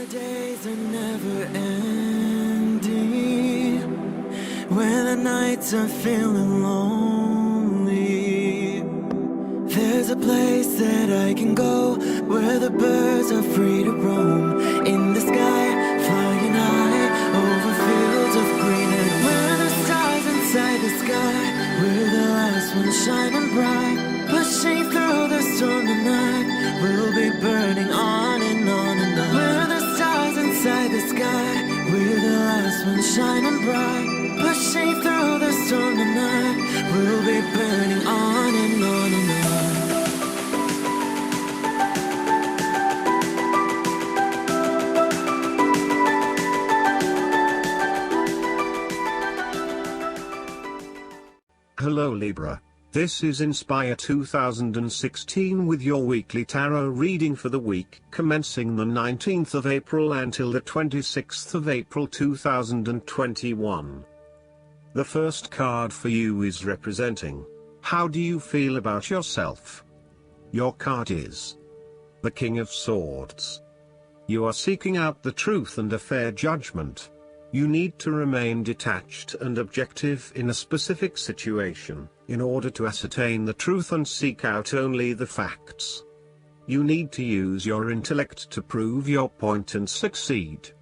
days are never ending, when the nights are feeling lonely. There's a place that I can go, where the birds are free to roam, in the sky, flying high, over fields of green. And where the stars inside the sky, we're the last ones shining bright, pushing through the storm tonight. We'll be burning on and on and on. We're the stars inside the sky, we're the last ones shining bright, pushing through the storm tonight. We'll be burning on and on and on. Hello Libra, this is Inspire 2016 with your weekly tarot reading for the week commencing the 19th of April until the 26th of April 2021. The first card for you is representing, how do you feel about yourself? Your card is the King of Swords. You are seeking out the truth and a fair judgment. You need to remain detached and objective in a specific situation, in order to ascertain the truth and seek out only the facts. You need to use your intellect to prove your point and succeed.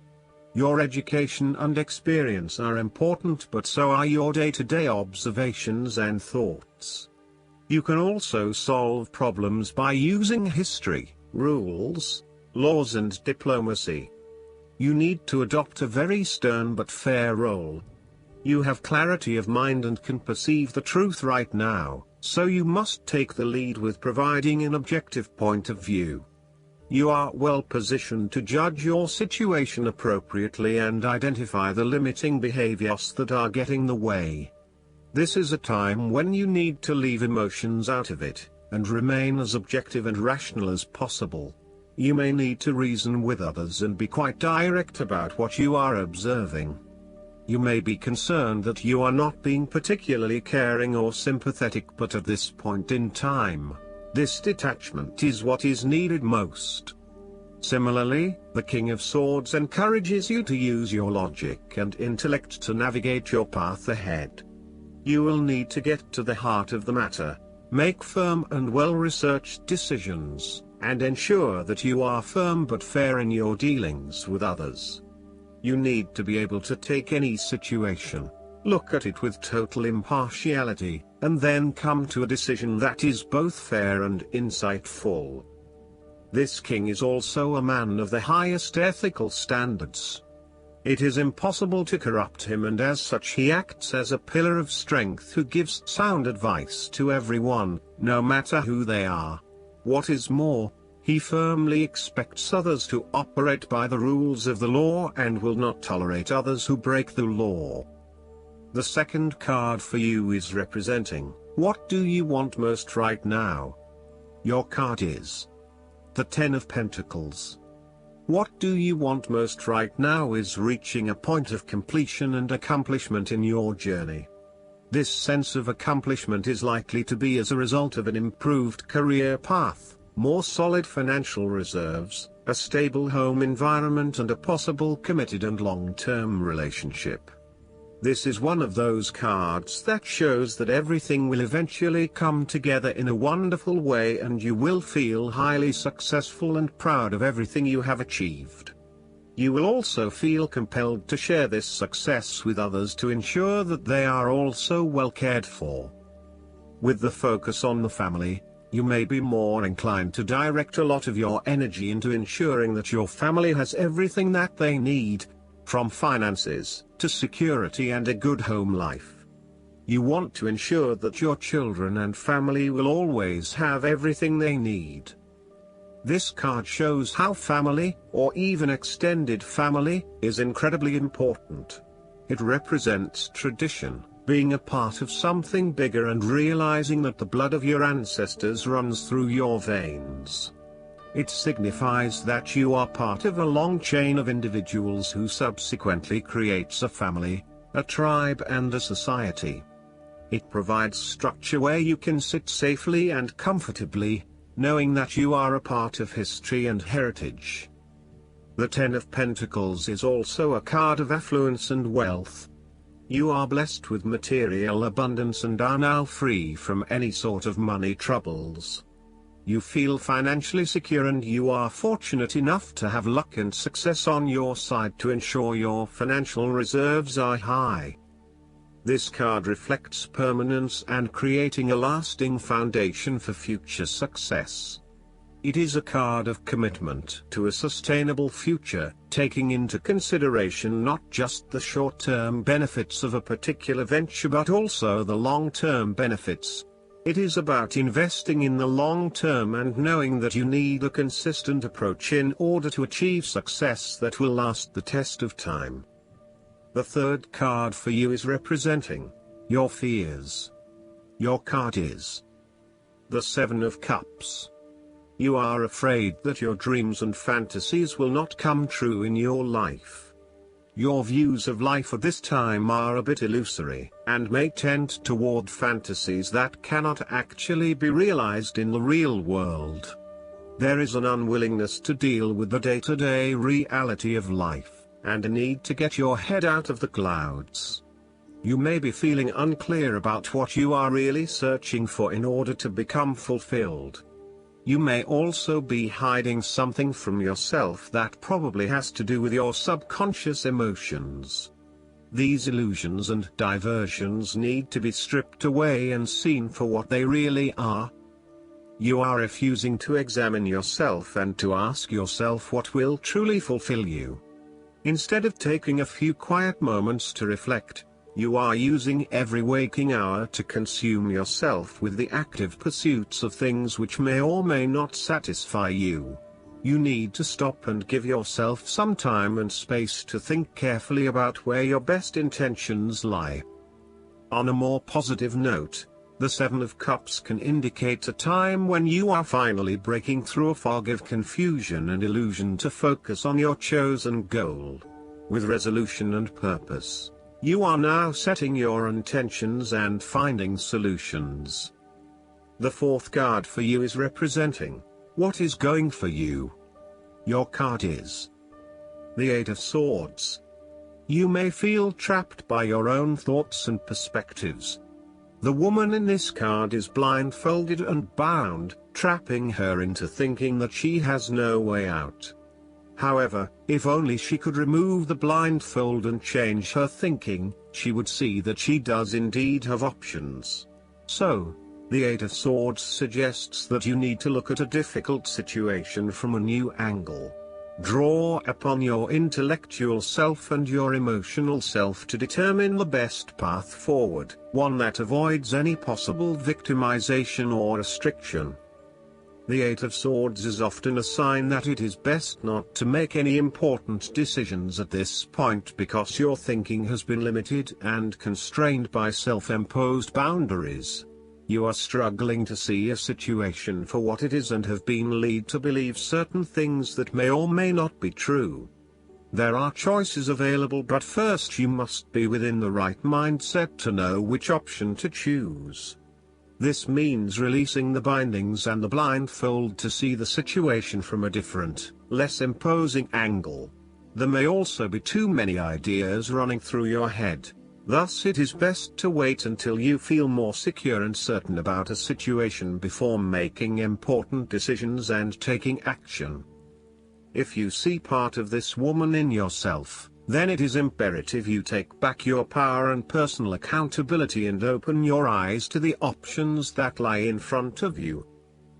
Your education and experience are important, but so are your day-to-day observations and thoughts. You can also solve problems by using history, rules, laws and diplomacy. You need to adopt a very stern but fair role. You have clarity of mind and can perceive the truth right now, so you must take the lead with providing an objective point of view. You are well positioned to judge your situation appropriately and identify the limiting behaviors that are getting in the way. This is a time when you need to leave emotions out of it, and remain as objective and rational as possible. You may need to reason with others and be quite direct about what you are observing. You may be concerned that you are not being particularly caring or sympathetic, but at this point in time, this detachment is what is needed most. Similarly, the King of Swords encourages you to use your logic and intellect to navigate your path ahead. You will need to get to the heart of the matter, make firm and well-researched decisions, and ensure that you are firm but fair in your dealings with others. You need to be able to take any situation, look at it with total impartiality, and then come to a decision that is both fair and insightful. This king is also a man of the highest ethical standards. It is impossible to corrupt him, and as such he acts as a pillar of strength who gives sound advice to everyone, no matter who they are. What is more, he firmly expects others to operate by the rules of the law and will not tolerate others who break the law. The second card for you is representing, what do you want most right now? Your card is the Ten of Pentacles. What do you want most right now is reaching a point of completion and accomplishment in your journey. This sense of accomplishment is likely to be as a result of an improved career path, more solid financial reserves, a stable home environment and a possible committed and long-term relationship. This is one of those cards that shows that everything will eventually come together in a wonderful way and you will feel highly successful and proud of everything you have achieved. You will also feel compelled to share this success with others to ensure that they are also well cared for. With the focus on the family, you may be more inclined to direct a lot of your energy into ensuring that your family has everything that they need, from finances, to security and a good home life. You want to ensure that your children and family will always have everything they need. This card shows how family, or even extended family, is incredibly important. It represents tradition, being a part of something bigger and realizing that the blood of your ancestors runs through your veins. It signifies that you are part of a long chain of individuals who subsequently creates a family, a tribe and a society. It provides structure where you can sit safely and comfortably, knowing that you are a part of history and heritage. The Ten of Pentacles is also a card of affluence and wealth. You are blessed with material abundance and are now free from any sort of money troubles. You feel financially secure and you are fortunate enough to have luck and success on your side to ensure your financial reserves are high. This card reflects permanence and creating a lasting foundation for future success. It is a card of commitment to a sustainable future, taking into consideration not just the short-term benefits of a particular venture but also the long-term benefits. It is about investing in the long term and knowing that you need a consistent approach in order to achieve success that will last the test of time. The third card for you is representing your fears. Your card is the Seven of Cups. You are afraid that your dreams and fantasies will not come true in your life. Your views of life at this time are a bit illusory, and may tend toward fantasies that cannot actually be realized in the real world. There is an unwillingness to deal with the day-to-day reality of life, and a need to get your head out of the clouds. You may be feeling unclear about what you are really searching for in order to become fulfilled. You may also be hiding something from yourself that probably has to do with your subconscious emotions. These illusions and diversions need to be stripped away and seen for what they really are. You are refusing to examine yourself and to ask yourself what will truly fulfill you. Instead of taking a few quiet moments to reflect, you are using every waking hour to consume yourself with the active pursuits of things which may or may not satisfy you. You need to stop and give yourself some time and space to think carefully about where your best intentions lie. On a more positive note, the Seven of Cups can indicate a time when you are finally breaking through a fog of confusion and illusion to focus on your chosen goal. With resolution and purpose, you are now setting your intentions and finding solutions. The fourth card for you is representing what is going for you. Your card is the Eight of Swords. You may feel trapped by your own thoughts and perspectives. The woman in this card is blindfolded and bound, trapping her into thinking that she has no way out. However, if only she could remove the blindfold and change her thinking, she would see that she does indeed have options. So, the Eight of Swords suggests that you need to look at a difficult situation from a new angle. Draw upon your intellectual self and your emotional self to determine the best path forward, one that avoids any possible victimization or restriction. The Eight of Swords is often a sign that it is best not to make any important decisions at this point because your thinking has been limited and constrained by self-imposed boundaries. You are struggling to see a situation for what it is and have been led to believe certain things that may or may not be true. There are choices available, but first you must be within the right mindset to know which option to choose. This means releasing the bindings and the blindfold to see the situation from a different, less imposing angle. There may also be too many ideas running through your head. Thus it is best to wait until you feel more secure and certain about a situation before making important decisions and taking action. If you see part of this woman in yourself, then it is imperative you take back your power and personal accountability and open your eyes to the options that lie in front of you.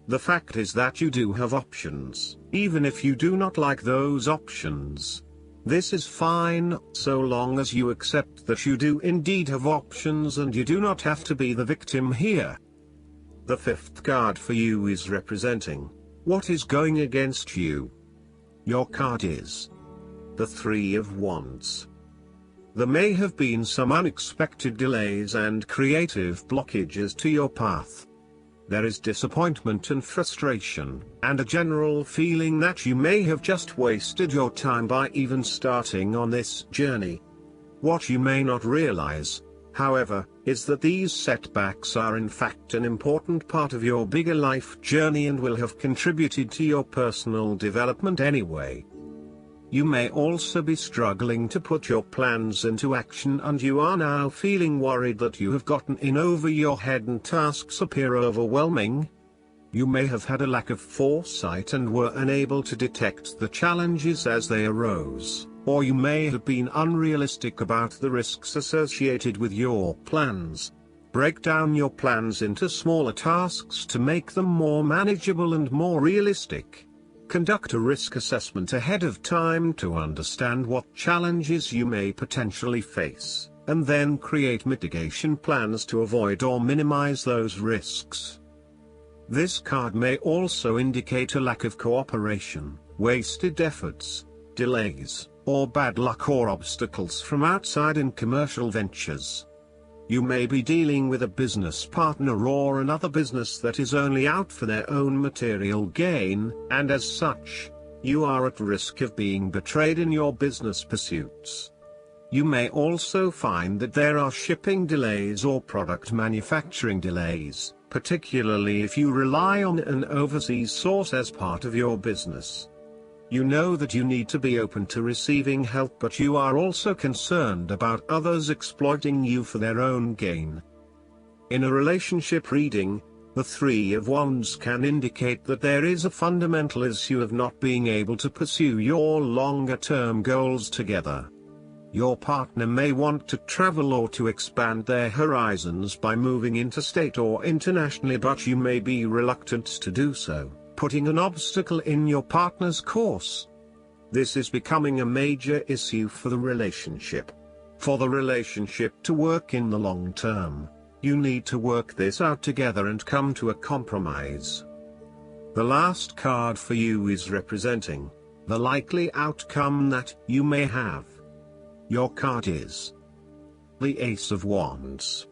The fact is that you do have options, even if you do not like those options. This is fine, so long as you accept that you do indeed have options and you do not have to be the victim here. The fifth card for you is representing what is going against you. Your card is the Three of Wands. There may have been some unexpected delays and creative blockages to your path. There is disappointment and frustration, and a general feeling that you may have just wasted your time by even starting on this journey. What you may not realize, however, is that these setbacks are in fact an important part of your bigger life journey and will have contributed to your personal development anyway. You may also be struggling to put your plans into action, and you are now feeling worried that you have gotten in over your head and tasks appear overwhelming. You may have had a lack of foresight and were unable to detect the challenges as they arose, or you may have been unrealistic about the risks associated with your plans. Break down your plans into smaller tasks to make them more manageable and more realistic. Conduct a risk assessment ahead of time to understand what challenges you may potentially face, and then create mitigation plans to avoid or minimize those risks. This card may also indicate a lack of cooperation, wasted efforts, delays, or bad luck or obstacles from outside in commercial ventures. You may be dealing with a business partner or another business that is only out for their own material gain, and as such, you are at risk of being betrayed in your business pursuits. You may also find that there are shipping delays or product manufacturing delays, particularly if you rely on an overseas source as part of your business. You know that you need to be open to receiving help, but you are also concerned about others exploiting you for their own gain. In a relationship reading, the Three of Wands can indicate that there is a fundamental issue of not being able to pursue your longer-term goals together. Your partner may want to travel or to expand their horizons by moving interstate or internationally, but you may be reluctant to do so, putting an obstacle in your partner's course. This is becoming a major issue for the relationship. For the relationship to work in the long term, you need to work this out together and come to a compromise. The last card for you is representing the likely outcome that you may have. Your card is the Ace of Wands.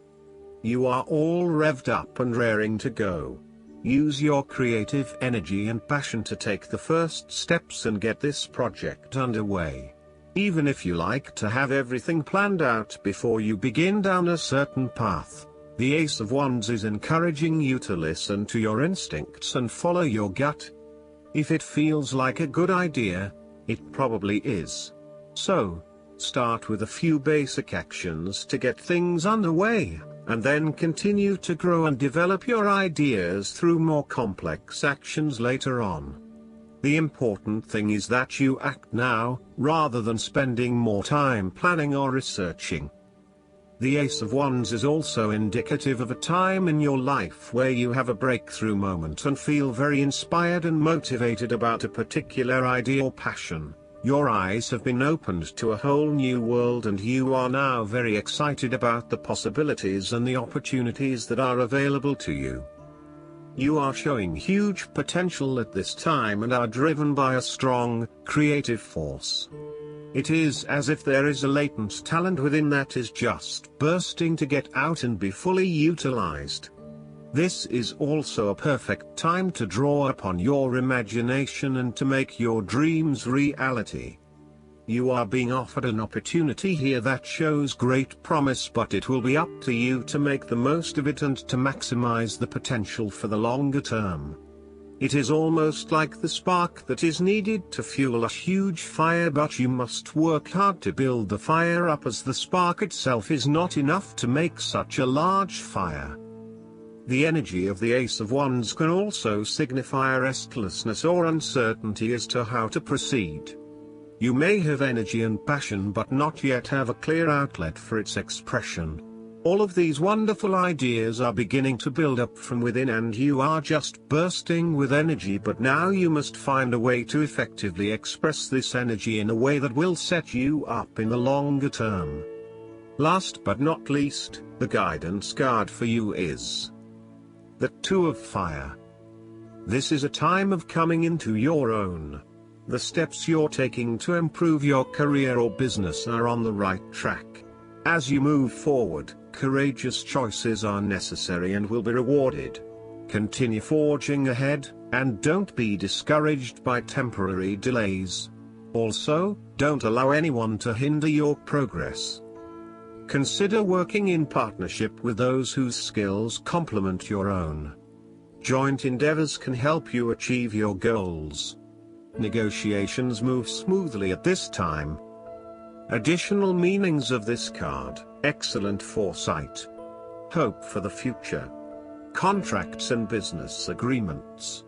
You are all revved up and raring to go. Use your creative energy and passion to take the first steps and get this project underway. Even if you like to have everything planned out before you begin down a certain path, the Ace of Wands is encouraging you to listen to your instincts and follow your gut. If it feels like a good idea, it probably is. So, start with a few basic actions to get things underway, and then continue to grow and develop your ideas through more complex actions later on. The important thing is that you act now, rather than spending more time planning or researching. The Ace of Wands is also indicative of a time in your life where you have a breakthrough moment and feel very inspired and motivated about a particular idea or passion. Your eyes have been opened to a whole new world, and you are now very excited about the possibilities and the opportunities that are available to you. You are showing huge potential at this time and are driven by a strong, creative force. It is as if there is a latent talent within that is just bursting to get out and be fully utilized. This is also a perfect time to draw upon your imagination and to make your dreams reality. You are being offered an opportunity here that shows great promise, but it will be up to you to make the most of it and to maximize the potential for the longer term. It is almost like the spark that is needed to fuel a huge fire, but you must work hard to build the fire up, as the spark itself is not enough to make such a large fire. The energy of the Ace of Wands can also signify restlessness or uncertainty as to how to proceed. You may have energy and passion but not yet have a clear outlet for its expression. All of these wonderful ideas are beginning to build up from within, and you are just bursting with energy, but now you must find a way to effectively express this energy in a way that will set you up in the longer term. Last but not least, the guidance card for you is the Two of Fire. This is a time of coming into your own. The steps you're taking to improve your career or business are on the right track. As you move forward, courageous choices are necessary and will be rewarded. Continue forging ahead, and don't be discouraged by temporary delays. Also, don't allow anyone to hinder your progress. Consider working in partnership with those whose skills complement your own. Joint endeavors can help you achieve your goals. Negotiations move smoothly at this time. Additional meanings of this card: excellent foresight, hope for the future, contracts and business agreements,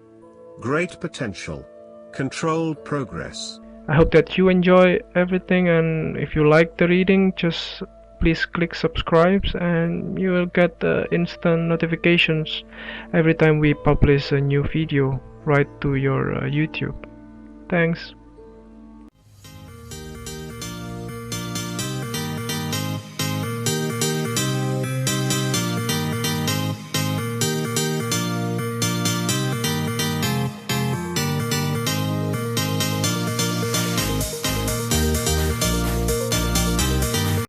great potential, controlled progress. I hope that you enjoy everything, and if you like the reading, just please click subscribe and you will get instant notifications every time we publish a new video right to your YouTube. Thanks.